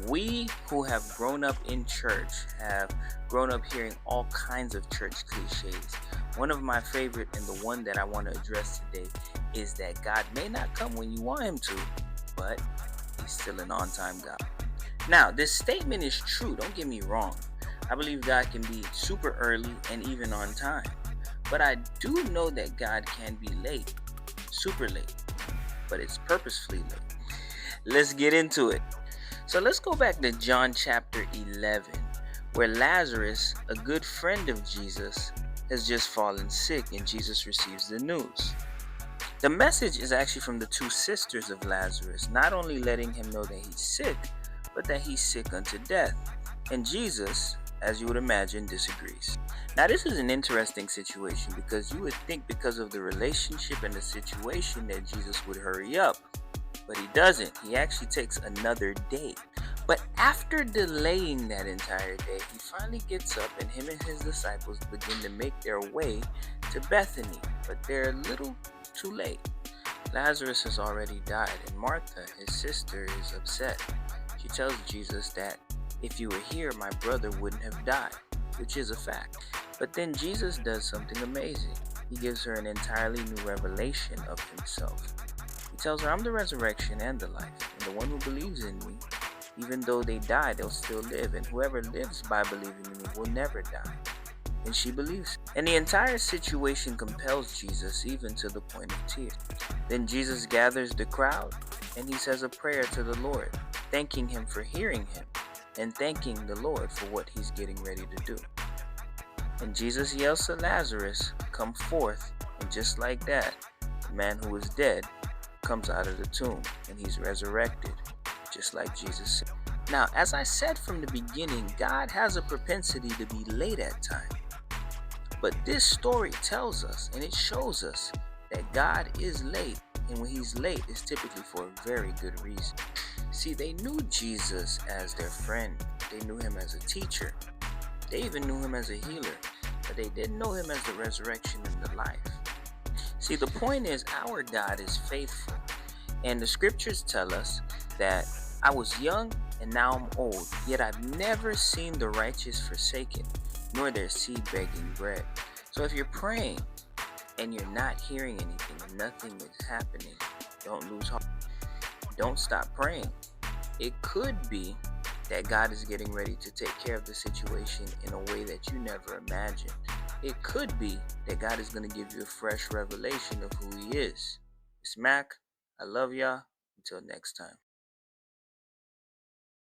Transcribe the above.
We who have grown up in church have grown up hearing all kinds of church cliches. One of my favorite, and the one that I want to address today, is that God may not come when you want him to, but he's still an on-time God. Now, this statement is true, don't get me wrong. I believe God can be super early and even on time. But I do know that God can be late, super late, but it's purposefully late. Let's get into it. So let's go back to John chapter 11, where Lazarus, a good friend of Jesus, has just fallen sick and Jesus receives the news. The message is actually from the two sisters of Lazarus, not only letting him know that he's sick, but that he's sick unto death. And Jesus, as you would imagine, disagrees. Now, this is an interesting situation because you would think because of the relationship and the situation that Jesus would hurry up. But he doesn't. He actually takes another day. But after delaying that entire day, he finally gets up and him and his disciples begin to make their way to Bethany. But they're a little too late. Lazarus has already died, and Martha, his sister, is upset. She tells Jesus that if you were here, my brother wouldn't have died, which is a fact. But then Jesus does something amazing. He gives her an entirely new revelation of himself. He tells her, I'm the resurrection and the life, and the one who believes in me, even though they die, they'll still live, and whoever lives by believing in me will never die. And she believes. And the entire situation compels Jesus even to the point of tears. Then Jesus gathers the crowd, and he says a prayer to the Lord, thanking him for hearing him, and thanking the Lord for what he's getting ready to do. And Jesus yells to Lazarus, come forth, and just like that, the man who was dead comes out of the tomb and he's resurrected, just like Jesus said. Now, as I said from the beginning, God has a propensity to be late at times. But this story tells us and it shows us that God is late, and when he's late, it's typically for a very good reason. See, they knew Jesus as their friend. They knew him as a teacher. They even knew him as a healer, but they didn't know him as the resurrection and the life. See, the point is, our God is faithful. And the scriptures tell us that I was young and now I'm old, yet I've never seen the righteous forsaken, nor their seed begging bread. So if you're praying and you're not hearing anything and nothing is happening, don't lose heart. Don't stop praying. It could be that God is getting ready to take care of the situation in a way that you never imagined. It could be that God is going to give you a fresh revelation of who he is. It's Mac. I love y'all. Until next time.